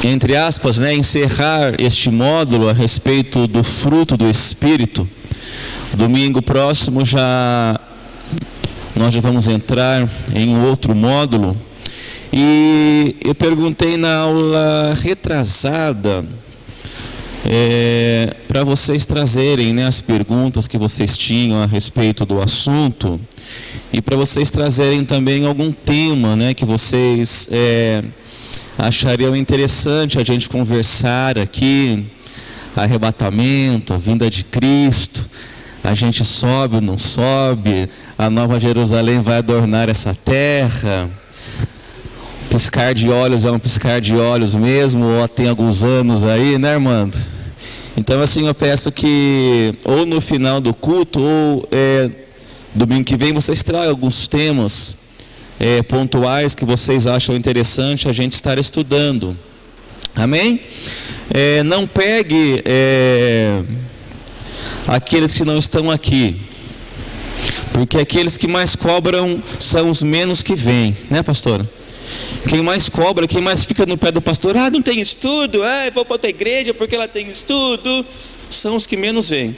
entre aspas, encerrar este módulo a respeito do fruto do Espírito. Domingo próximo nós já vamos entrar em um outro módulo. E eu perguntei na aula retrasada para vocês trazerem as perguntas que vocês tinham a respeito do assunto, e para vocês trazerem também algum tema que vocês achariam interessante a gente conversar aqui. Arrebatamento, a vinda de Cristo, a gente sobe ou não sobe, a Nova Jerusalém vai adornar essa terra, piscar de olhos é um piscar de olhos mesmo, ou tem alguns anos aí, né, Armando? Então, assim, eu peço que, ou no final do culto, ou domingo que vem, vocês tragam alguns temas pontuais que vocês acham interessante a gente estar estudando. Amém? Não pegue aqueles que não estão aqui, porque aqueles que mais cobram são os menos que vêm, né, pastora? Quem mais cobra, quem mais fica no pé do pastor, não tem estudo, eu vou para outra igreja porque ela tem estudo, são os que menos vêm,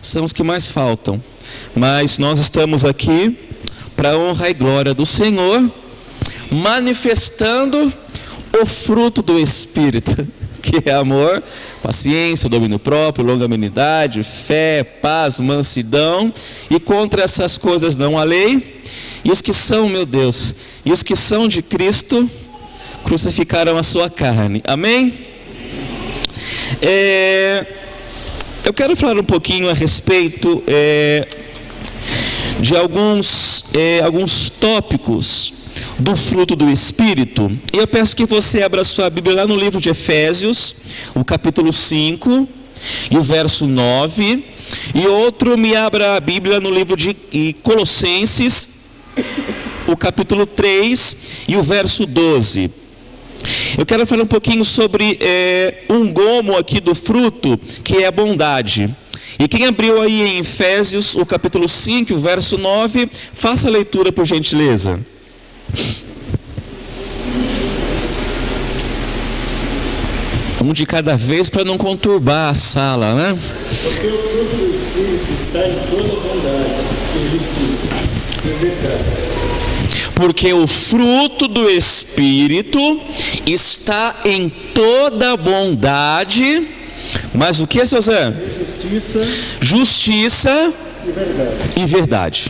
são os que mais faltam. Mas nós estamos aqui para a honra e glória do Senhor, manifestando o fruto do Espírito, que é amor, paciência, domínio próprio, longanimidade, fé, paz, mansidão, e contra essas coisas não há lei. E os que são, meu Deus, e os que são de Cristo, crucificaram a sua carne. Amém? Eu quero falar um pouquinho a respeito de alguns tópicos do fruto do Espírito. E eu peço que você abra sua Bíblia lá no livro de Efésios, o capítulo 5 e o verso 9. E outro me abra a Bíblia no livro de Colossenses, o capítulo 3 e o verso 12. Eu quero falar um pouquinho sobre um gomo aqui do fruto, que é a bondade. E quem abriu aí em Efésios, o capítulo 5, o verso 9, faça a leitura por gentileza. Um de cada vez para não conturbar a sala, né? Porque o fruto do Espírito está em toda bondade e justiça e verdade. Porque o fruto do Espírito está em toda bondade, mas o que, seu Zé? Justiça e verdade.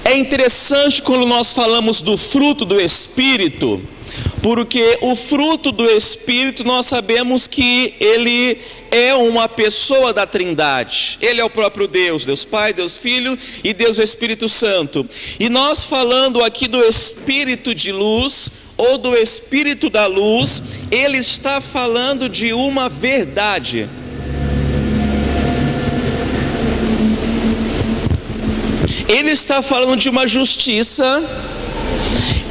É interessante quando nós falamos do fruto do Espírito, porque o fruto do Espírito nós sabemos que ele é uma pessoa da Trindade. Ele é o próprio Deus, Deus Pai, Deus Filho e Deus Espírito Santo. E nós falando aqui do Espírito de luz ou do Espírito da luz, ele está falando de uma verdade. Ele está falando de uma justiça,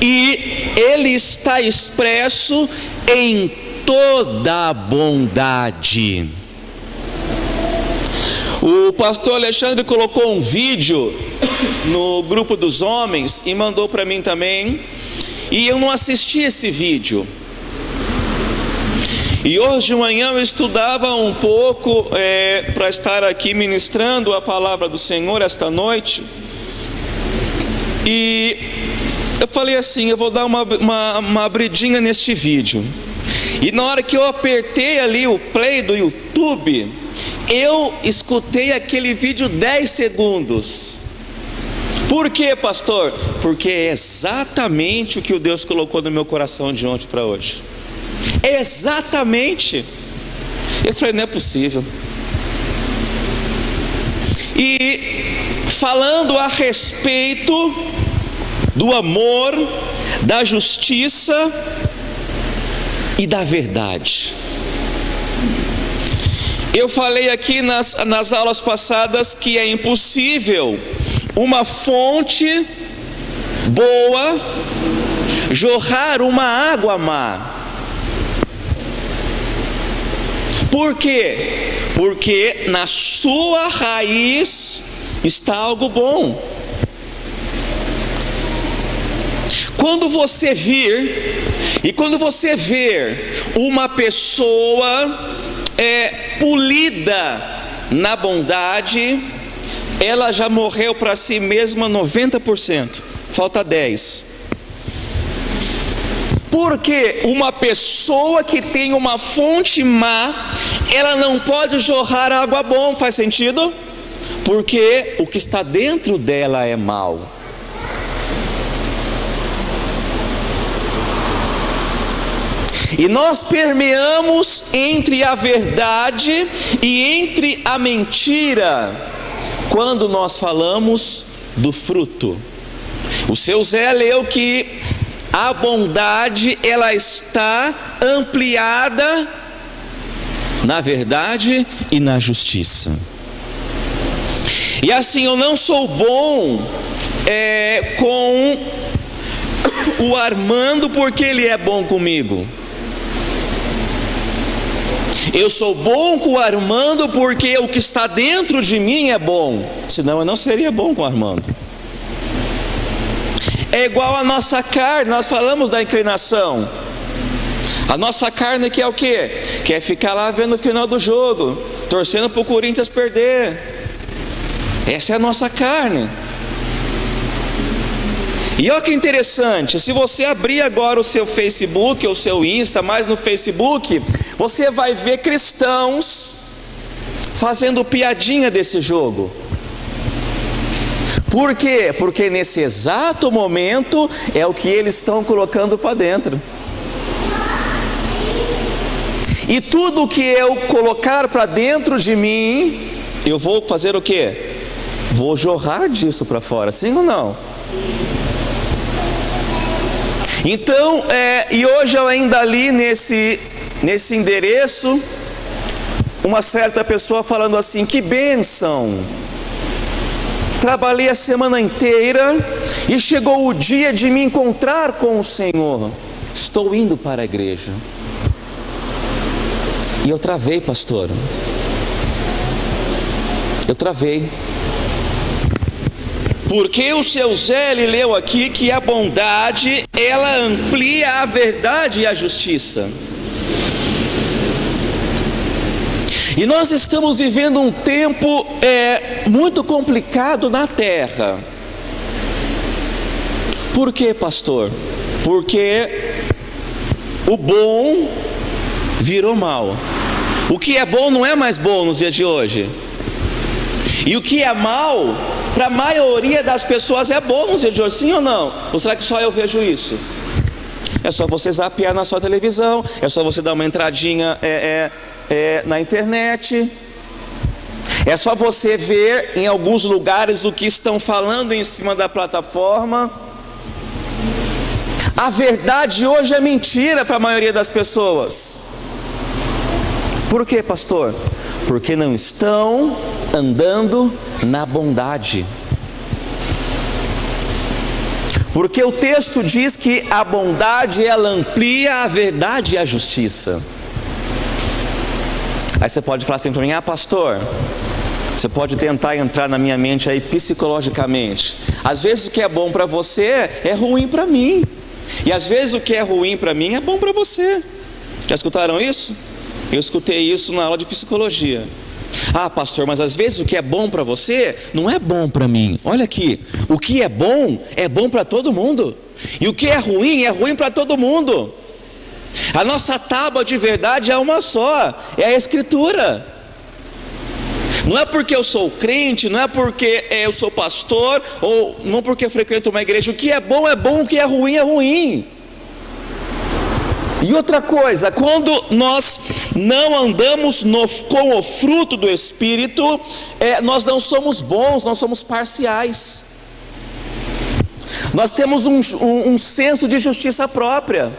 e ele está expresso em toda a bondade. O pastor Alexandre colocou um vídeo no grupo dos homens e mandou para mim também, e eu não assisti esse vídeo. E hoje de manhã eu estudava um pouco para estar aqui ministrando a palavra do Senhor esta noite. E eu falei assim, eu vou dar uma abridinha neste vídeo. E na hora que eu apertei ali o play do YouTube, eu escutei aquele vídeo 10 segundos. Por quê, pastor? Porque é exatamente o que o Deus colocou no meu coração de ontem para hoje. É exatamente. Eu falei, não é possível. E falando a respeito do amor, da justiça e da verdade. Eu falei aqui nas aulas passadas que é impossível uma fonte boa jorrar uma água má. Por quê? Porque na sua raiz está algo bom. quando você ver uma pessoa polida na bondade, ela já morreu para si mesma 90%, falta 10%. Porque uma pessoa que tem uma fonte má, ela não pode jorrar água bom, faz sentido? Porque o que está dentro dela é mal. E nós permeamos entre a verdade e entre a mentira, quando nós falamos do fruto. O seu Zé leu que a bondade, ela está ampliada na verdade e na justiça. E assim, eu não sou bom com o Armando porque ele é bom comigo. Eu sou bom com o Armando porque o que está dentro de mim é bom, senão eu não seria bom com o Armando. É igual a nossa carne, nós falamos da inclinação. A nossa carne quer o quê? Quer ficar lá vendo o final do jogo, torcendo para o Corinthians perder. Essa é a nossa carne. E olha que interessante, se você abrir agora o seu Facebook ou o seu Insta, mais no Facebook, você vai ver cristãos fazendo piadinha desse jogo. Por quê? Porque nesse exato momento é o que eles estão colocando para dentro. E tudo que eu colocar para dentro de mim, eu vou fazer o quê? Vou jorrar disso para fora, sim ou não? Então, e hoje eu ainda li nesse endereço, uma certa pessoa falando assim: que bênção! Trabalhei a semana inteira e chegou o dia de me encontrar com o Senhor. Estou indo para a igreja. E eu travei, pastor. Eu travei. Porque o seu Zé leu aqui que a bondade, ela amplia a verdade e a justiça. E nós estamos vivendo um tempo muito complicado na terra. Por quê, pastor? Porque o bom virou mal. O que é bom não é mais bom nos dias de hoje. E o que é mal, para a maioria das pessoas é bom nos dias de hoje, sim ou não? Ou será que só eu vejo isso? É só você zapear na sua televisão, é só você dar uma entradinha na internet, é só você ver em alguns lugares o que estão falando em cima da plataforma. A verdade hoje é mentira para a maioria das pessoas. Por quê, pastor? Porque não estão andando na bondade. Porque o texto diz que a bondade, ela amplia a verdade e a justiça. Aí você pode falar assim para mim: ah, pastor, você pode tentar entrar na minha mente aí psicologicamente. Às vezes o que é bom para você é ruim para mim, e às vezes o que é ruim para mim é bom para você. Já escutaram isso? Eu escutei isso na aula de psicologia. Ah, pastor, mas às vezes o que é bom para você não é bom para mim. Olha aqui, o que é bom para todo mundo, e o que é ruim para todo mundo. A nossa tábua de verdade é uma só, é a Escritura. Não é porque eu sou crente, não é porque eu sou pastor, ou não porque eu frequento uma igreja. O que é bom, o que é ruim é ruim. E outra coisa, quando nós não andamos com o fruto do Espírito, nós não somos bons, nós somos parciais. Nós temos um senso de justiça própria.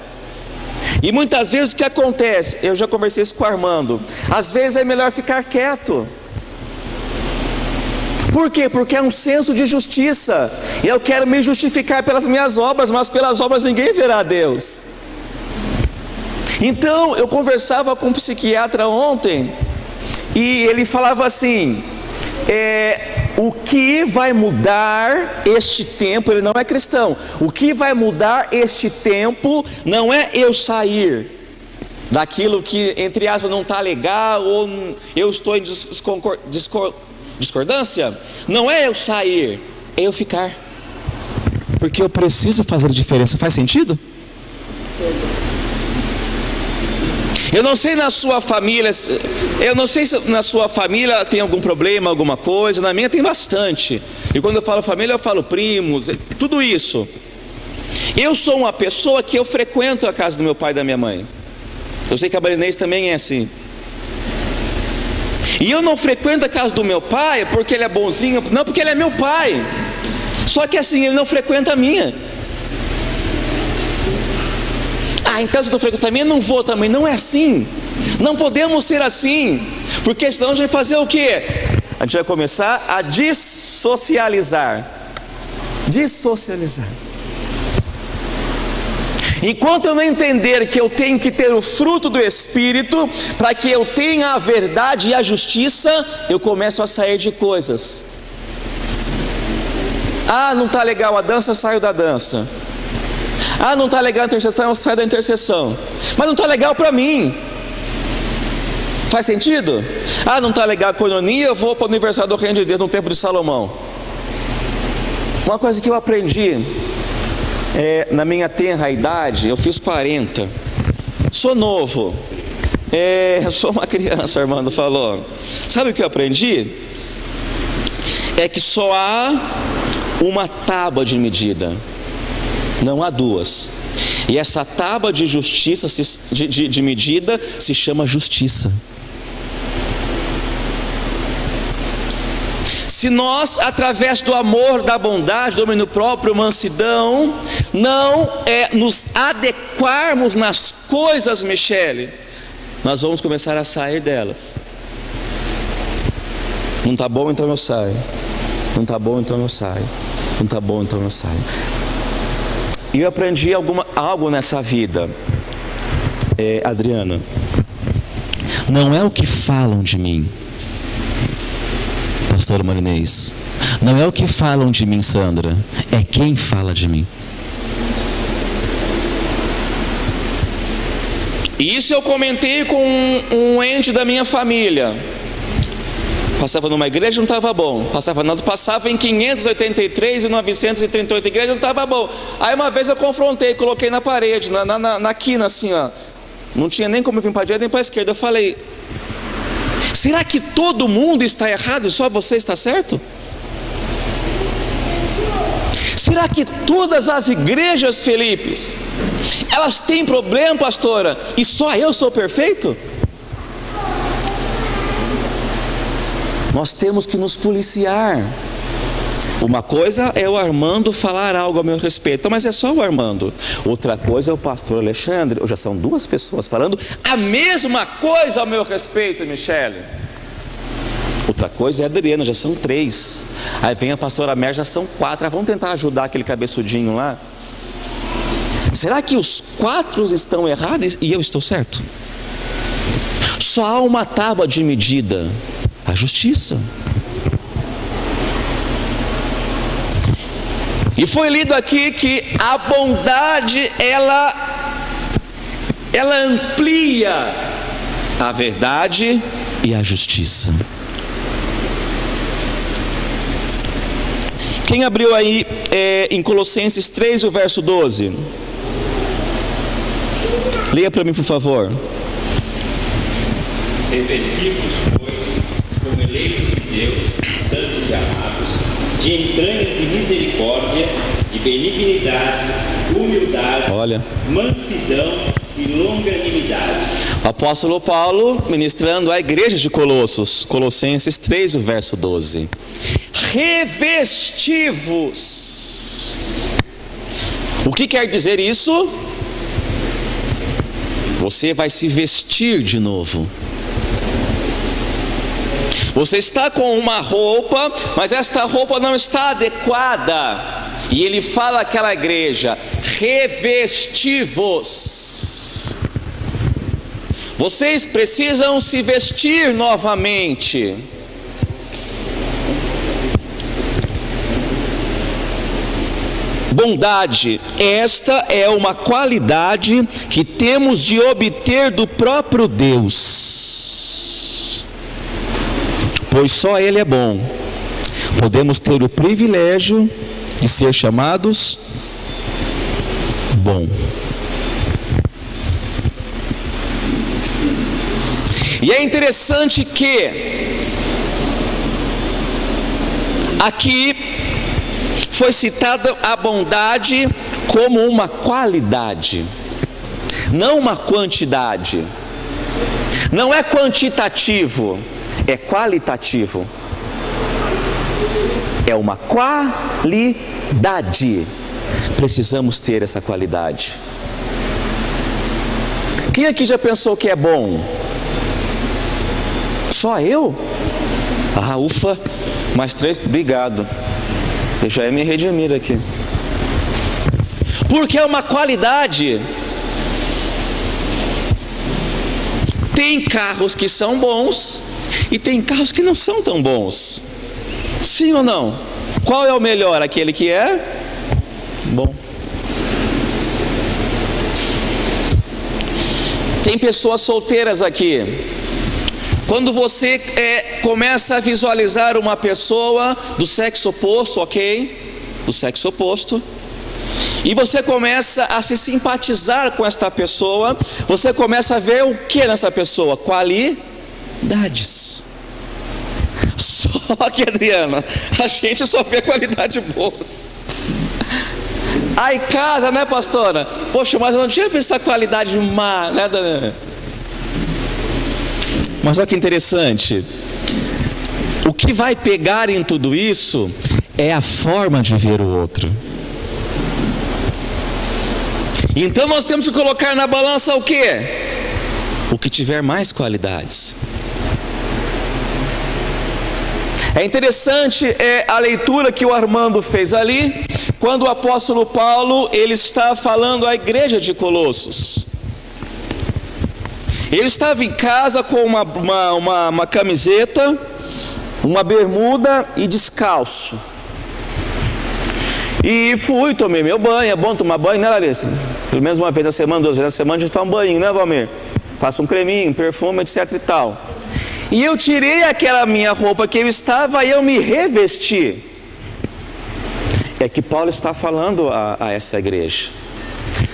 E muitas vezes o que acontece, eu já conversei isso com o Armando, às vezes é melhor ficar quieto. Por quê? Porque é um senso de justiça. Eu quero me justificar pelas minhas obras, mas pelas obras ninguém verá a Deus. Então eu conversava com um psiquiatra ontem, e ele falava assim: o que vai mudar este tempo, ele não é cristão, o que vai mudar este tempo não é eu sair daquilo que, entre aspas, não está legal, ou eu estou em discordância, não é eu sair, é eu ficar, porque eu preciso fazer a diferença. Faz sentido? Eu não sei na sua família, eu não sei se na sua família tem algum problema, alguma coisa. Na minha tem bastante. E quando eu falo família, eu falo primos, tudo isso. Eu sou uma pessoa que eu frequento a casa do meu pai e da minha mãe. Eu sei que a Marinês também é assim. E eu não frequento a casa do meu pai porque ele é bonzinho, não, porque ele é meu pai. Só que assim, ele não frequenta a minha. Então se não frequenta a minha, não vou também. Não é assim. Não podemos ser assim, porque senão a gente vai fazer o quê? A gente vai começar a dissocializar. Dissocializar. Enquanto eu não entender que eu tenho que ter o fruto do Espírito, para que eu tenha a verdade e a justiça, eu começo a sair de coisas. Não está legal a dança, eu saio da dança. Não está legal a intercessão, eu saio da intercessão. Mas não está legal para mim. Faz sentido? Não está legal a coinonia, eu vou para o aniversário do Reino de Deus no Templo de Salomão. Uma coisa que eu aprendi na minha tenra idade, eu fiz 40, sou novo, eu sou uma criança, o Armando falou. Sabe o que eu aprendi? É que só há uma tábua de medida, não há duas. E essa tábua de justiça, de medida, se chama justiça. Se nós, através do amor, da bondade, domínio próprio, mansidão, não nos adequarmos nas coisas, Michele, nós vamos começar a sair delas. Não está bom, então eu saio. Não está bom, então eu saio. Não está bom, então eu saio. E eu aprendi algo nessa vida, Adriana. Não é o que falam de mim, pastor Marinês. Não é o que falam de mim, Sandra. É quem fala de mim. E isso eu comentei com um ente da minha família. Passava numa igreja, não estava bom. Passava em 583 e 938 igrejas, não estava bom. Aí uma vez eu confrontei, coloquei na parede, na quina assim, ó. Não tinha nem como vir para a direita nem para a esquerda. Eu falei: será que todo mundo está errado e só você está certo? Será que todas as igrejas, Felipe, elas têm problema, pastora, e só eu sou perfeito? Nós temos que nos policiar. Uma coisa é o Armando falar algo a meu respeito, mas é só o Armando. Outra coisa é o pastor Alexandre. Ou já são duas pessoas falando a mesma coisa ao meu respeito, Michele. Outra coisa é a Adriana, já são 3. Aí vem a pastora Mer, já são 4. Vamos tentar ajudar aquele cabeçudinho lá. Será que os 4 estão errados e eu estou certo? Só há uma tábua de medida: a justiça. E foi lido aqui que a bondade ela amplia a verdade e a justiça. Quem abriu aí em Colossenses 3, o verso 12? Leia para mim, por favor. Revestivos, pois, como eleitos de Deus, santos e amados, de entranhas de misericórdia, de benignidade, humildade, mansidão e longanimidade. O apóstolo Paulo ministrando à igreja de Colossos, Colossenses 3, o verso 12. Revestivos. O que quer dizer isso? Você vai se vestir de novo. Você está com uma roupa, mas esta roupa não está adequada. E ele fala àquela igreja: revestivos. Vocês precisam se vestir novamente. bondade. Esta é uma qualidade que temos de obter do próprio Deus, pois só Ele é bom. Podemos ter o privilégio de ser chamados bom. E é interessante que aqui foi citada a bondade como uma qualidade, não uma quantidade. Não é quantitativo, é qualitativo. É uma qualidade. Precisamos ter essa qualidade. Quem aqui já pensou que é bom? Só eu? Ah, ufa, mais 3, obrigado. Eu já me redimir aqui. Porque é uma qualidade. Tem carros que são bons e tem carros que não são tão bons. Sim ou não? Qual é o melhor? Aquele que é bom. Tem pessoas solteiras aqui. Quando você começa a visualizar uma pessoa do sexo oposto, ok? Do sexo oposto, e você começa a se simpatizar com esta pessoa, você começa a ver o que nessa pessoa? Qualidades. Só que, Adriana, a gente só vê qualidade boa. Aí casa, né, pastora? Poxa, mas eu não tinha visto essa qualidade má, né? Mas olha que interessante. O que vai pegar em tudo isso é a forma de ver o outro. Então nós temos que colocar na balança o quê? O que tiver mais qualidades. É interessante a leitura que o Armando fez ali, quando o apóstolo Paulo ele está falando à igreja de Colossos. Ele estava em casa com uma camiseta, uma bermuda e descalço. E tomei meu banho. É bom tomar banho, né, Larissa? Pelo menos uma vez na semana, 2 vezes na semana, a gente toma um banho, né, Valmir? Passa um creminho, um perfume, etc e tal. E eu tirei aquela minha roupa que eu estava e eu me revesti. É que Paulo está falando a essa igreja.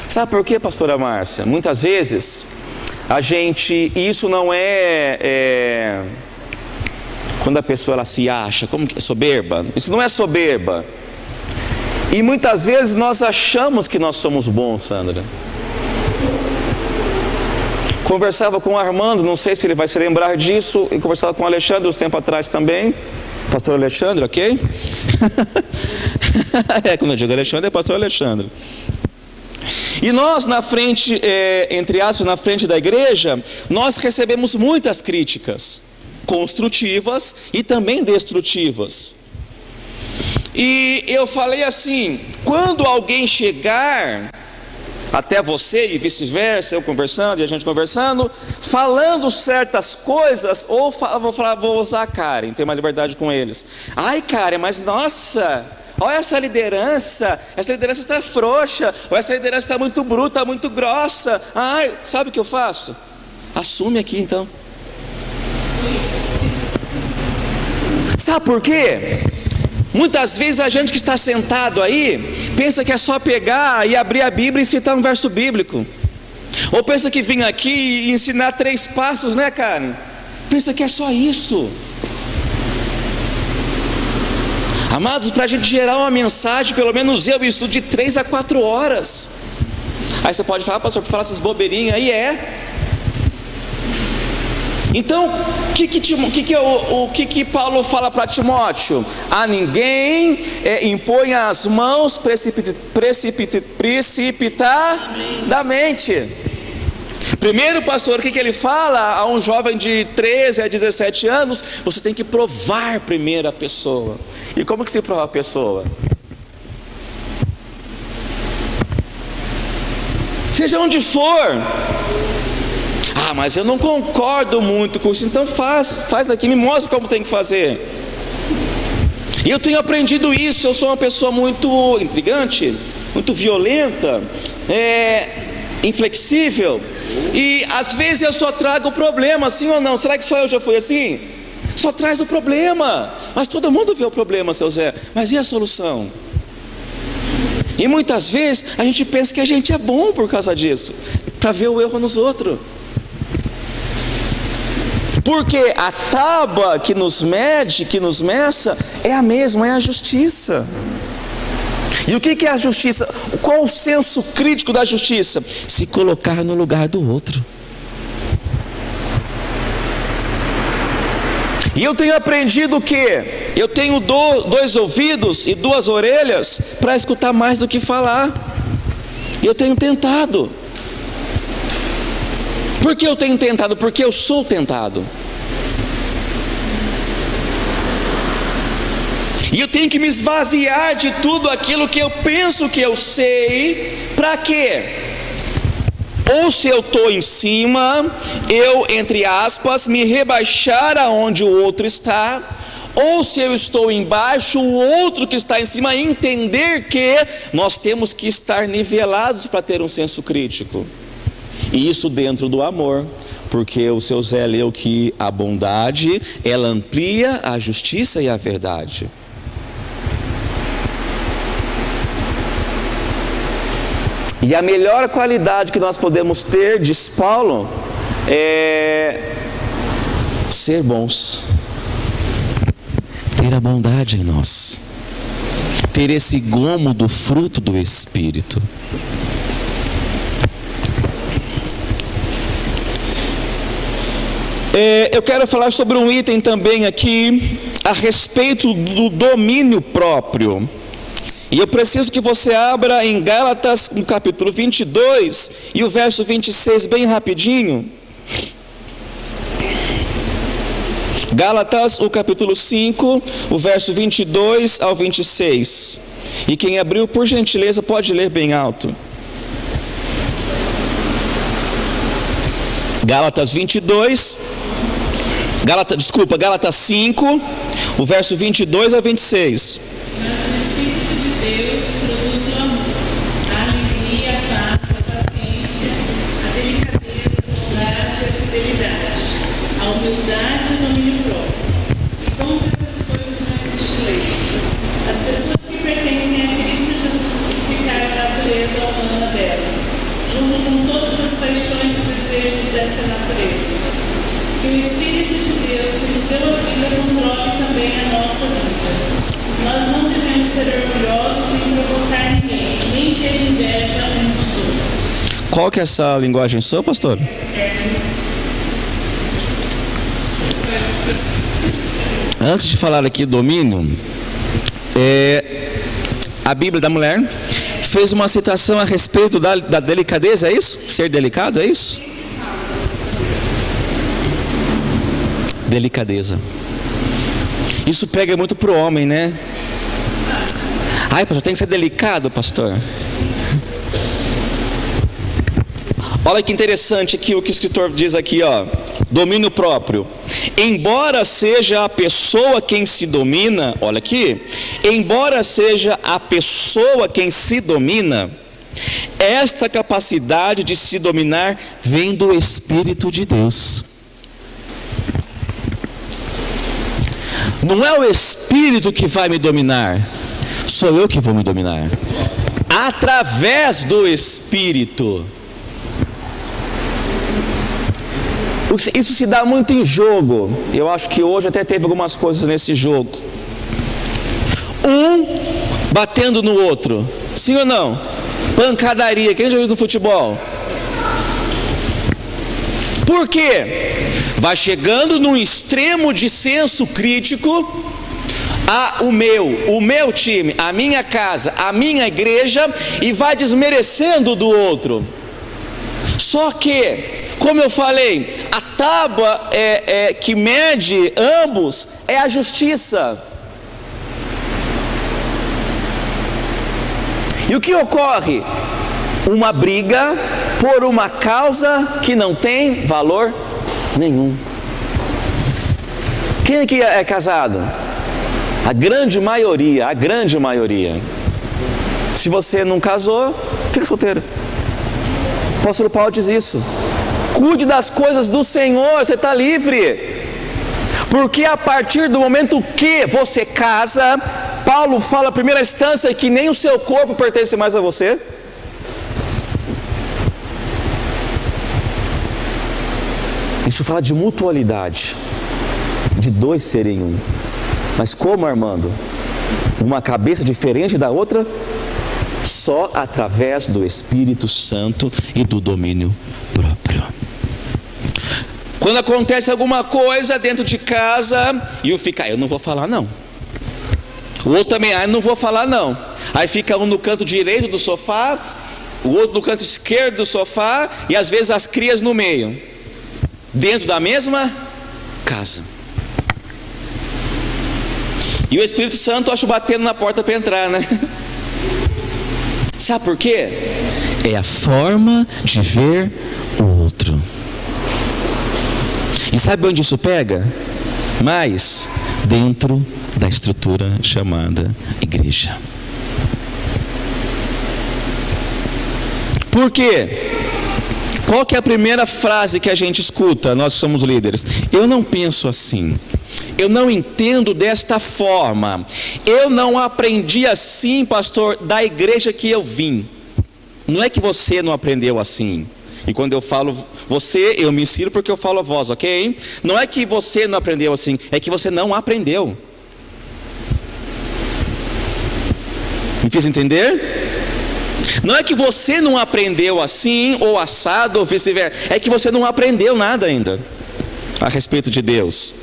Sabe por quê, pastora Márcia? Muitas vezes isso não é quando a pessoa ela se acha, como que é? Soberba. Isso não é soberba. E muitas vezes nós achamos que nós somos bons, Sandra. Conversava com o Armando, não sei se ele vai se lembrar disso, e conversava com o Alexandre uns tempos atrás também. Pastor Alexandre, ok? Quando eu digo Alexandre, é pastor Alexandre. E nós na frente, entre aspas, na frente da igreja, nós recebemos muitas críticas, construtivas e também destrutivas. E eu falei assim, quando alguém chegar até você e vice-versa, eu conversando e a gente conversando, falando certas coisas, ou vou usar a Karen, ter uma liberdade com eles. Ai, Karen, mas nossa, olha essa liderança está frouxa, ou essa liderança está muito bruta, muito grossa. Ai, sabe o que eu faço? Assume aqui então. Sabe por quê? Muitas vezes a gente que está sentado aí pensa que é só pegar e abrir a Bíblia e citar um verso bíblico, ou pensa que vir aqui e ensinar 3 passos, né, Karen? Pensa que é só isso. Amados, para a gente gerar uma mensagem, pelo menos eu estudo de 3 a 4 horas. Aí você pode falar, pastor, para falar essas bobeirinhas aí, Então, o que Paulo fala para Timóteo? A ninguém impõe as mãos precipitadamente. Primeiro, pastor, o que ele fala a um jovem de 13 a 17 anos? Você tem que provar primeiro a pessoa. E como que se prova a pessoa? Seja onde for. Ah, mas eu não concordo muito com isso. Então faz aqui, me mostra como tem que fazer. E eu tenho aprendido isso. Eu sou uma pessoa muito intrigante. muito violenta, inflexível, e às vezes eu só trago o problema, sim ou não? Será que só eu já fui assim? Só traz o problema, mas todo mundo vê o problema, seu Zé, mas e a solução? E muitas vezes a gente pensa que a gente é bom por causa disso, para ver o erro nos outros. Porque a tábua que nos mede, que nos meça, é a mesma, é a justiça. E o que é a justiça? Qual o senso crítico da justiça? Se colocar no lugar do outro. E eu tenho aprendido que eu tenho dois ouvidos e duas orelhas para escutar mais do que falar. E eu tenho tentado. Por que eu tenho tentado? Porque eu sou tentado. E eu tenho que me esvaziar de tudo aquilo que eu penso que eu sei. Para quê? Ou se eu estou em cima, eu, entre aspas, me rebaixar aonde o outro está. Ou se eu estou embaixo, o outro que está em cima entender que nós temos que estar nivelados para ter um senso crítico. E isso dentro do amor. Porque o seu Zé leu que a bondade, ela amplia a justiça e a verdade. E a melhor qualidade que nós podemos ter, diz Paulo, é ser bons. Ter a bondade em nós. Ter esse gomo do fruto do Espírito. Eu quero falar sobre um item também aqui, a respeito do domínio próprio. E eu preciso que você abra em Gálatas, no capítulo 22, e o verso 26, bem rapidinho. Gálatas, o capítulo 5, o verso 22 ao 26. E quem abriu, por gentileza, pode ler bem alto. Gálatas 22, Gálatas 5, o verso 22 a 26. Mas o Espírito de Deus produz o amor, a alegria, a paz, a paciência, a delicadeza, a bondade, a fidelidade, a humildade e o domínio próprio. E contra essas coisas não existe lei. As pessoas que pertencem a Cristo Jesus crucificaram a natureza humana delas, junto com todas as paixões e desejos dessa natureza. Que o Espírito de Deus que nos deu a vida controle também a nossa vida. Nós não devemos ser orgulhosos nem provocar ninguém, nem ter inveja uns dos outros. Qual que é essa linguagem sua, pastor? Antes de falar aqui domínio, a Bíblia da Mulher fez uma citação a respeito da delicadeza, é isso? Ser delicado, é isso? Delicadeza. Isso pega muito pro homem, né? Ai, pastor, tem que ser delicado, pastor. Olha que interessante aqui o que o escritor diz aqui, ó. Domínio próprio. Embora seja a pessoa quem se domina, olha aqui. Embora seja a pessoa quem se domina, esta capacidade de se dominar vem do Espírito de Deus. Não é o Espírito que vai me dominar, sou eu que vou me dominar. Através do Espírito. Isso se dá muito em jogo. Eu acho que hoje até teve algumas coisas nesse jogo. Um batendo no outro. Sim ou não? Pancadaria. Quem já viu no futebol? Por quê? Vai chegando num extremo de senso crítico. O meu time, a minha casa, a minha igreja, e vai desmerecendo do outro. Só que, como eu falei, a tábua que mede ambos é a justiça. E o que ocorre? Uma briga por uma causa que não tem valor nenhum. Quem aqui é casado? A grande maioria. Se você não casou, fica solteiro. O apóstolo Paulo diz isso. Cuide das coisas do Senhor, você está livre. Porque a partir do momento que você casa, Paulo fala, a primeira instância, que nem o seu corpo pertence mais a você. Isso fala de mutualidade, de dois serem um. Mas como, Armando? Uma cabeça diferente da outra? Só através do Espírito Santo e do domínio próprio. Quando acontece alguma coisa dentro de casa, e um fica, eu não vou falar não. O outro também, eu não vou falar não. Aí fica um no canto direito do sofá, o outro no canto esquerdo do sofá, e às vezes as crias no meio, dentro da mesma casa. E o Espírito Santo, acho, batendo na porta para entrar, né? Sabe por quê? É a forma de ver o outro. E sabe onde isso pega? Mais dentro da estrutura chamada igreja. Por quê? Qual que é a primeira frase que a gente escuta? Nós somos líderes. Eu não penso assim. Eu não entendo desta forma. Eu não aprendi assim, pastor, da igreja que eu vim. Não é que você não aprendeu assim. E quando eu falo você, eu me ensino porque eu falo a voz, ok? Não é que você não aprendeu assim, é que você não aprendeu. Me fiz entender? Não é que você não aprendeu assim, ou assado, ou vice-versa. É que você não aprendeu nada ainda a respeito de Deus.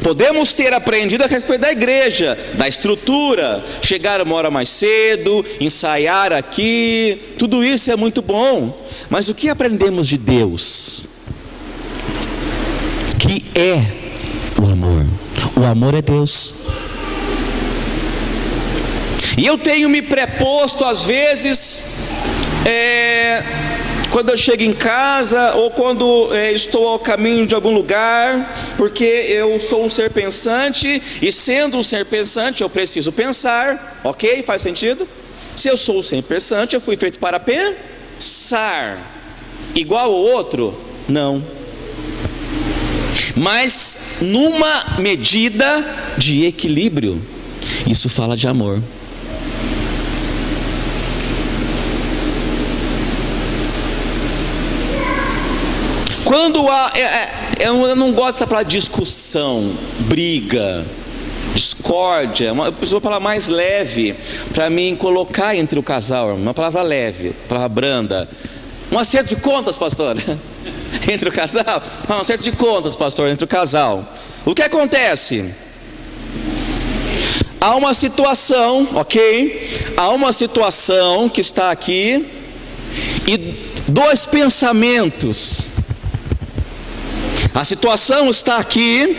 Podemos ter aprendido a respeito da igreja, da estrutura, chegar uma hora mais cedo, ensaiar aqui, tudo isso é muito bom. Mas o que aprendemos de Deus? Que é o amor. O amor é Deus. E eu tenho me preposto às vezes, quando eu chego em casa ou quando estou ao caminho de algum lugar, porque eu sou um ser pensante, e sendo um ser pensante eu preciso pensar, ok? Faz sentido? Se eu sou um ser pensante, eu fui feito para pensar. Igual ao outro? Não. Mas numa medida de equilíbrio. Isso fala de amor. Quando há, eu não gosto dessa palavra discussão, briga, discórdia, uma palavra mais leve para mim colocar entre o casal, uma palavra leve, palavra branda. Um acerto de contas, pastor, entre o casal? Um acerto de contas, pastor, entre o casal. O que acontece? Há uma situação, ok? Há uma situação que está aqui e dois pensamentos. A situação está aqui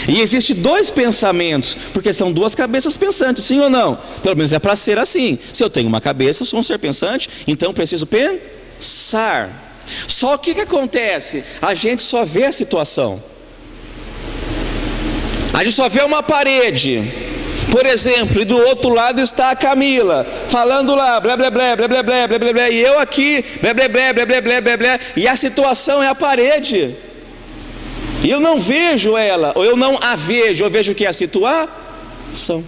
e existe dois pensamentos, porque são duas cabeças pensantes, sim ou não? Pelo menos é para ser assim. Se eu tenho uma cabeça, eu sou um ser pensante, então preciso pensar. Só que o que acontece? A gente só vê a situação. A gente só vê uma parede, por exemplo, e do outro lado está a Camila, falando lá, blá blá blá blá blá blá blá blá blá, e eu aqui, blá blá blá blá blá blá blá blá, e a situação é a parede. E eu não vejo ela, ou eu não a vejo, eu vejo o que é a situação.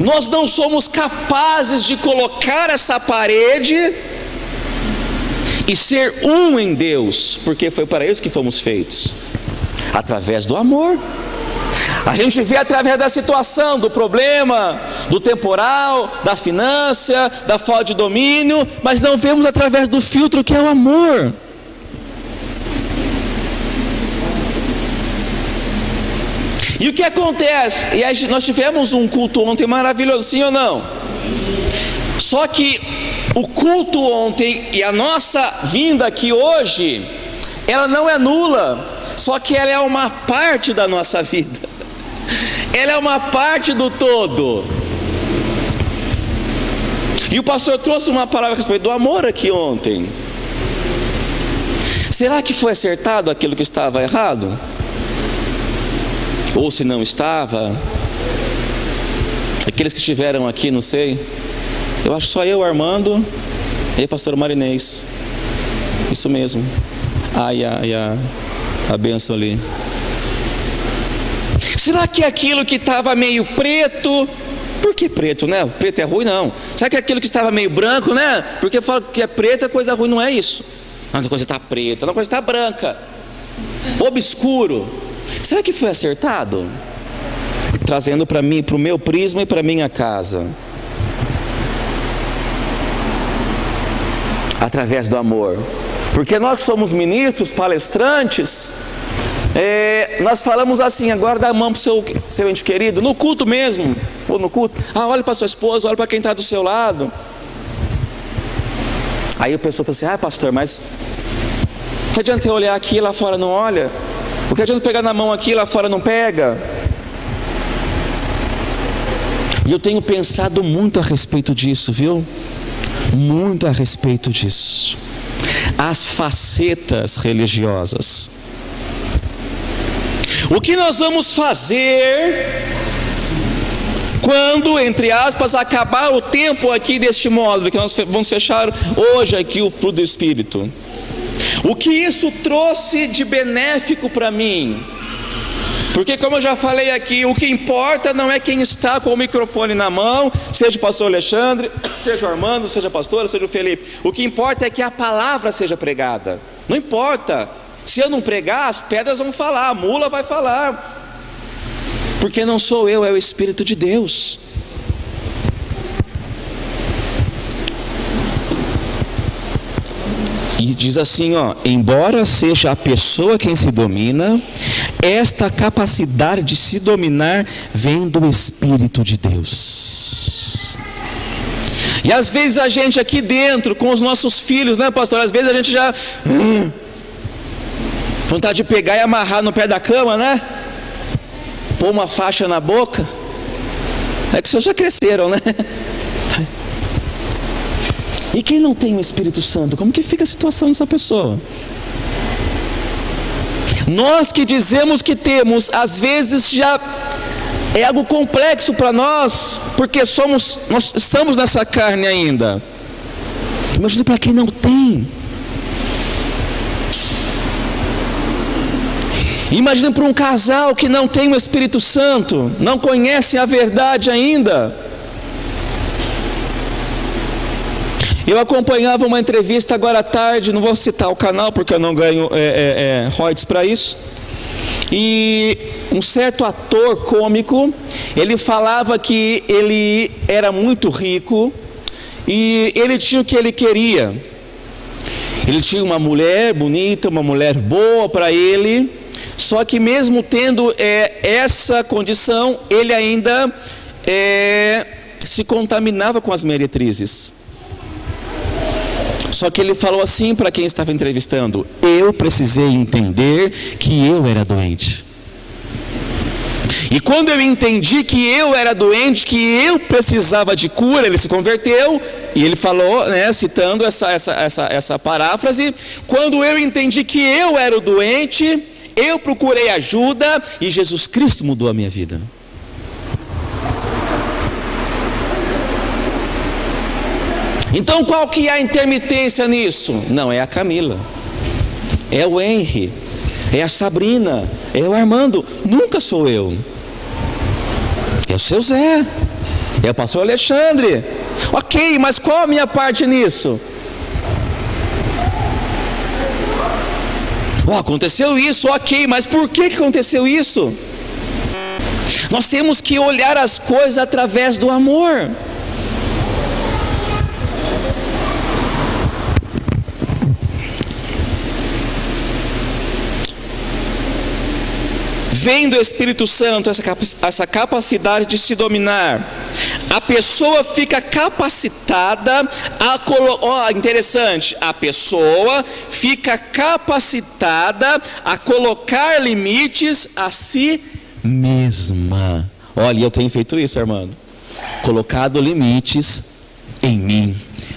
Nós não somos capazes de colocar essa parede e ser um em Deus, porque foi para isso que fomos feitos, através do amor. A gente vê através da situação, do problema, do temporal, da finança, da falta de domínio, mas não vemos através do filtro que é o amor. E o que acontece? E aí nós tivemos um culto ontem maravilhoso, sim ou não? Só que o culto ontem e a nossa vinda aqui hoje, ela não é nula, só que ela é uma parte da nossa vida. Ela é uma parte do todo. E o pastor trouxe uma palavra a respeito do amor aqui ontem. Será que foi acertado aquilo que estava errado? Ou se não estava, Aqueles que estiveram aqui, não sei, eu acho só eu, Armando e pastor Marinês. Isso mesmo. A bênção ali. Será que é aquilo que estava meio preto? Por que preto, né? Preto é ruim, não. Será que é aquilo que estava meio branco, né? Porque fala que é preto é coisa ruim, não é isso. Uma coisa está preta, uma coisa está branca, obscuro. Será que foi acertado? Trazendo para mim, para o meu prisma e para minha casa, através do amor. Porque nós somos ministros, palestrantes, nós falamos assim: agora dá a mão para o seu ente querido, no culto mesmo, ou no culto, olha para sua esposa, olha para quem está do seu lado. Aí a pessoa pensa assim: pastor, mas o que adianta eu olhar aqui e lá fora não olha? O que adianta pegar na mão aqui e lá fora não pega? E eu tenho pensado muito a respeito disso, viu? Muito a respeito disso. As facetas religiosas. O que nós vamos fazer quando, entre aspas, acabar o tempo aqui deste módulo, que nós vamos fechar hoje aqui o fruto do Espírito? O que isso trouxe de benéfico para mim? Porque, como eu já falei aqui, o que importa não é quem está com o microfone na mão, seja o pastor Alexandre, seja o Armando, seja a pastora, seja o Felipe. O que importa é que a palavra seja pregada. Não importa. Se eu não pregar, as pedras vão falar, a mula vai falar. Porque não sou eu, é o Espírito de Deus. E diz assim, embora seja a pessoa quem se domina, esta capacidade de se dominar vem do Espírito de Deus. E às vezes a gente aqui dentro, com os nossos filhos, né, pastor? Às vezes a gente já vontade de pegar e amarrar no pé da cama, né? Pôr uma faixa na boca. É que os seus já cresceram, né? E quem não tem o Espírito Santo, como que fica a situação dessa pessoa? Nós que dizemos que temos, às vezes já é algo complexo para nós, porque nós estamos nessa carne ainda. Imagina para quem não tem. Imagina para um casal que não tem o Espírito Santo, não conhece a verdade ainda. Eu acompanhava uma entrevista agora à tarde, não vou citar o canal porque eu não ganho royalties para isso. E um certo ator cômico, ele falava que ele era muito rico e ele tinha o que ele queria. Ele tinha uma mulher bonita, uma mulher boa para ele, só que mesmo tendo essa condição, ele ainda se contaminava com as meretrizes. Só que ele falou assim para quem estava entrevistando: eu precisei entender que eu era doente. E quando eu entendi que eu era doente, que eu precisava de cura, ele se converteu. E ele falou, né, citando essa paráfrase: quando eu entendi que eu era o doente, eu procurei ajuda e Jesus Cristo mudou a minha vida. Então qual que é a intermitência nisso? Não é a Camila, é o Henry, é a Sabrina, é o Armando. Nunca sou eu. É o seu Zé, é o pastor Alexandre. Ok, mas qual a minha parte nisso? Aconteceu isso, ok, mas por que aconteceu isso? Nós temos que olhar as coisas através do amor. Vem do Espírito Santo essa capacidade de se dominar. A pessoa fica capacitada interessante, a pessoa fica capacitada a colocar limites a si mesma. Olha, eu tenho feito isso, Armando. Colocado limites em mim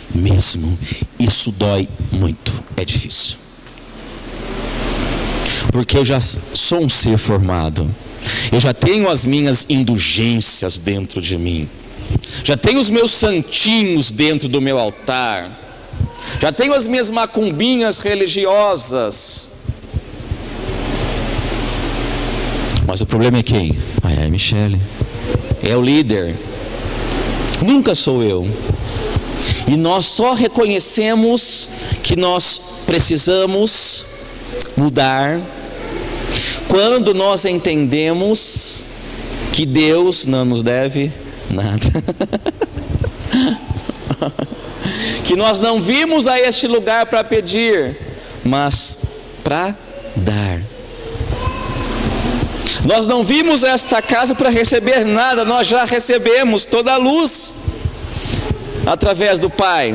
mesmo. Isso dói muito, é difícil. Porque eu já sou um ser formado. Eu já tenho as minhas indulgências dentro de mim. Já tenho os meus santinhos dentro do meu altar. Já tenho as minhas macumbinhas religiosas. Mas o problema é quem? É a Michele. É o líder. Nunca sou eu. E nós só reconhecemos que nós precisamos mudar quando nós entendemos que Deus não nos deve nada. Que nós não vimos a este lugar para pedir, mas para dar. Nós não vimos esta casa para receber nada, nós já recebemos toda a luz através do Pai.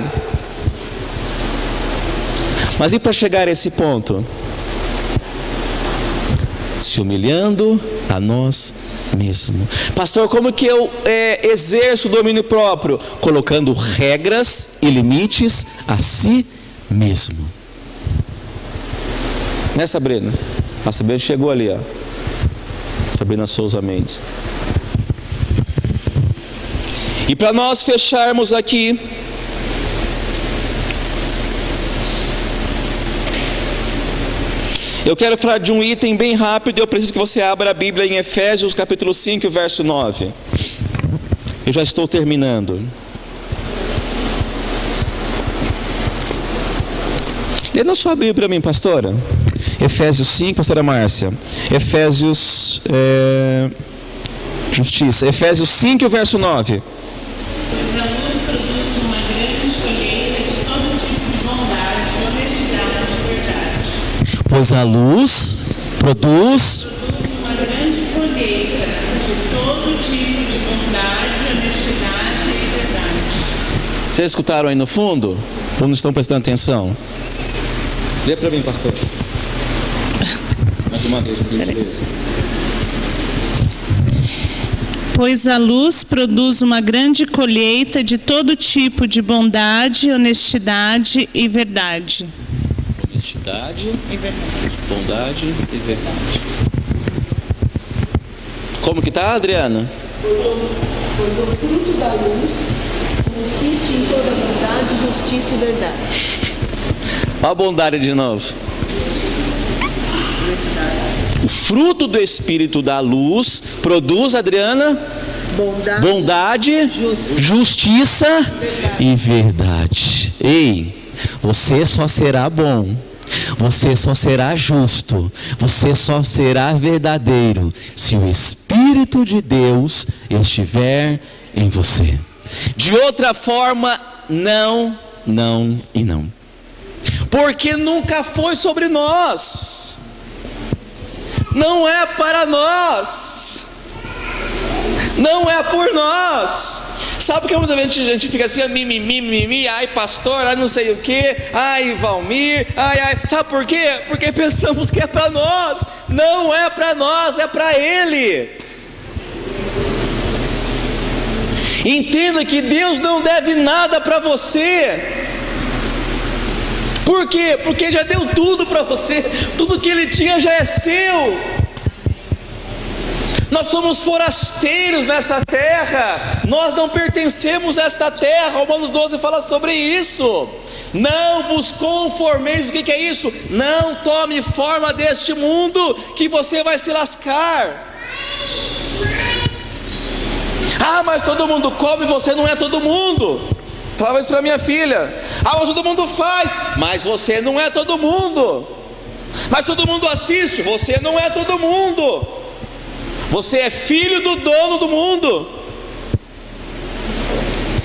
Mas e para chegar a esse ponto? Se humilhando a nós mesmos. Pastor, como que eu exerço o domínio próprio? Colocando regras e limites a si mesmo. Né, Sabrina? A Sabrina chegou ali, ó. Sabrina Souza Mendes. E para nós fecharmos aqui, eu quero falar de um item bem rápido. Eu preciso que você abra a Bíblia em Efésios capítulo 5, verso 9. Eu já estou terminando. Lê na sua Bíblia para mim, pastora. Efésios 5, pastora Márcia. Efésios, justiça. Efésios 5, verso 9. Pois a luz produz uma grande colheita de todo tipo de bondade, honestidade e verdade. Pois a luz produz Uma grande colheita de todo tipo de bondade, honestidade e verdade. Vocês escutaram aí no fundo? Ou não estão prestando atenção? Lê para mim, pastor. Mais uma vez, por gentileza. Pois a luz produz uma grande colheita de todo tipo de bondade, honestidade e verdade. Honestidade, E verdade. bondade e verdade. Como que tá, Adriana? Pois o fruto da luz consiste em toda bondade, justiça e verdade. Olha a bondade de novo. O fruto do Espírito da luz produz, Adriana, bondade, justiça e verdade. Ei, você só será bom, você só será justo, você só será verdadeiro se o Espírito de Deus estiver em você. De outra forma, não, não e não. Porque nunca foi sobre nós. Não é para nós. Não é por nós. Sabe que muita vezes a gente fica assim, mimimi, ai pastor, ai não sei o que, ai Valmir, ai. Sabe por quê? Porque pensamos que é para nós. Não é para nós, é para Ele. Entenda que Deus não deve nada para você. Por quê? Porque já deu tudo para você. Tudo que Ele tinha já é seu. Nós somos forasteiros nessa terra. Nós não pertencemos a esta terra. Romanos 12 fala sobre isso. Não vos conformeis. O que é isso? Não tome forma deste mundo, que você vai se lascar. Ah, mas todo mundo come, você não é todo mundo. Falava isso para minha filha. Ah, mas todo mundo faz, mas você não é todo mundo. Mas todo mundo assiste, você não é todo mundo. Você é filho do dono do mundo.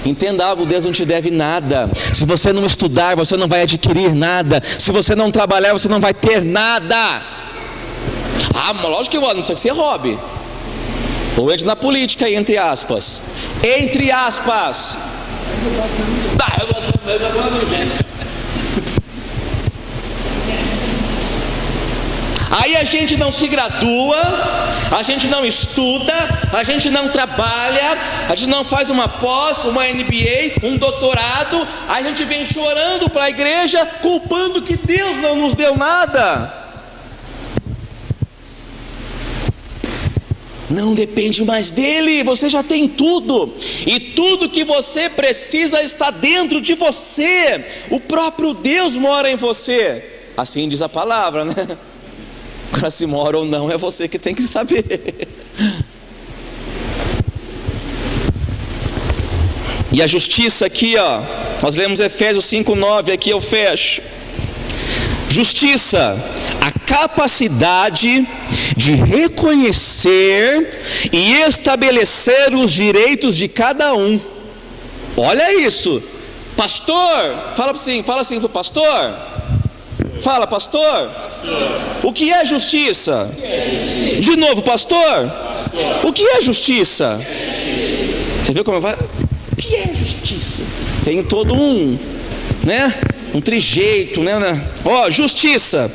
Entenda algo, Deus não te deve nada. Se você não estudar, você não vai adquirir nada. Se você não trabalhar, você não vai ter nada. Ah, lógico que eu não sei que você roube. Ou entre na política aí, entre aspas. Entre aspas. Aí a gente não se gradua, a gente não estuda, a gente não trabalha, a gente não faz uma pós, uma MBA, um doutorado. Aí a gente vem chorando para a igreja, culpando que Deus não nos deu nada. não depende mais dele, você já tem tudo, e tudo que você precisa está dentro de você, o próprio Deus mora em você, assim diz a palavra, né? Agora se mora ou não, é você que tem que saber. E a justiça aqui, ó, nós lemos Efésios 5:9, aqui eu fecho. Justiça, a capacidade de reconhecer e estabelecer os direitos de cada um. Olha isso, pastor, fala assim para o pastor. Fala, pastor. O que é justiça? De novo, pastor. O que é justiça? Você viu como eu falo? O que é justiça? Tem todo um, né? Um trijeito, né? Ó, justiça.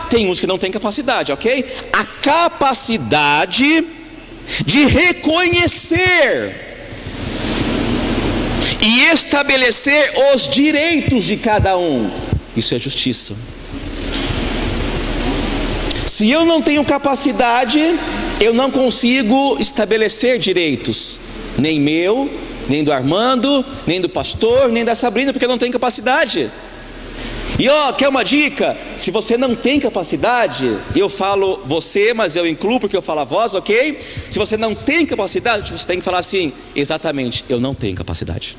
Tem uns que não tem capacidade, ok? A capacidade de reconhecer e estabelecer os direitos de cada um. Isso é justiça. Se eu não tenho capacidade, eu não consigo estabelecer direitos, nem meu, nem do Armando, nem do pastor, nem da Sabrina, porque eu não tenho capacidade. E ó, quer uma dica? Se você não tem capacidade, eu falo você, mas eu incluo porque eu falo a voz, ok? Se você não tem capacidade, você tem que falar assim: exatamente, eu não tenho capacidade.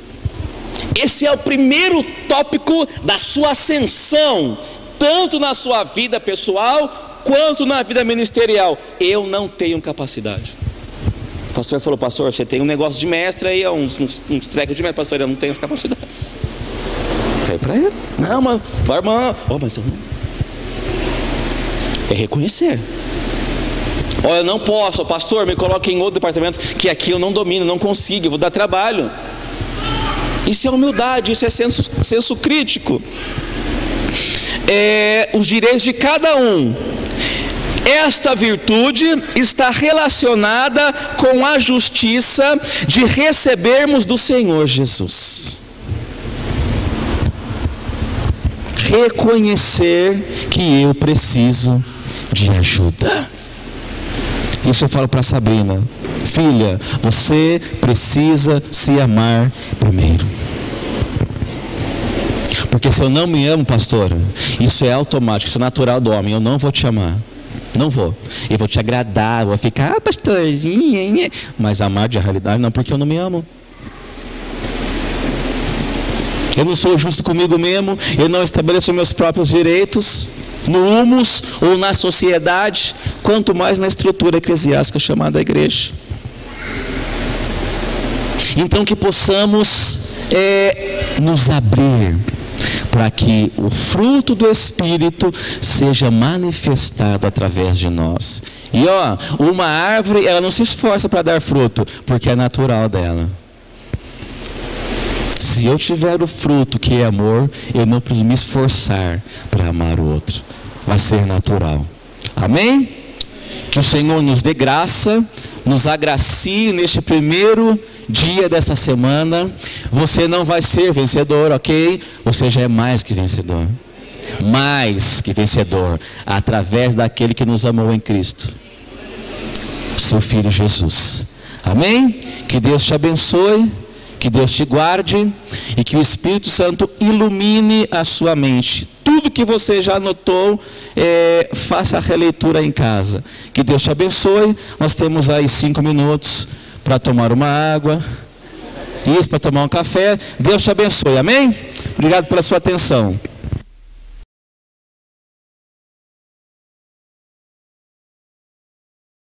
Esse é o primeiro tópico da sua ascensão, tanto na sua vida pessoal quanto na vida ministerial. Eu não tenho capacidade. O pastor falou: pastor, você tem um negócio de mestre aí, uns trecos de mestre. Pastor, eu não tenho essa capacidade. Falei para ele: não, mas irmão, mas eu não. É reconhecer. Ó, eu não posso, pastor, me coloque em outro departamento, que aqui eu não domino, não consigo, eu vou dar trabalho. Isso é humildade, isso é senso crítico. Os direitos de cada um. Esta virtude está relacionada com a justiça de recebermos do Senhor Jesus. Reconhecer que eu preciso de ajuda. Isso eu falo para Sabrina: filha, você precisa se amar primeiro. Porque se eu não me amo, pastora, isso é automático, isso é natural do homem. Eu não vou te amar. Não vou. Eu vou te agradar, vou ficar, pastorzinha. Mas amar de realidade não, porque eu não me amo. Eu não sou justo comigo mesmo. Eu não estabeleço meus próprios direitos no humus ou na sociedade, quanto mais na estrutura eclesiástica chamada igreja. Então que possamos nos abrir para que o fruto do Espírito seja manifestado através de nós. E ó, uma árvore, ela não se esforça para dar fruto, porque é natural dela. Se eu tiver o fruto que é amor, eu não preciso me esforçar para amar o outro. Vai ser natural. Amém? Que o Senhor nos dê graça, nos agracie neste primeiro dia dessa semana. Você não vai ser vencedor, ok? Você já é mais que vencedor. Mais que vencedor, através daquele que nos amou em Cristo, seu Filho Jesus. Amém? Que Deus te abençoe, que Deus te guarde e que o Espírito Santo ilumine a sua mente. Tudo que você já anotou, faça a releitura em casa. Que Deus te abençoe. Nós temos aí 5 minutos para tomar uma água, isso, para tomar um café. Deus te abençoe, amém? Obrigado pela sua atenção.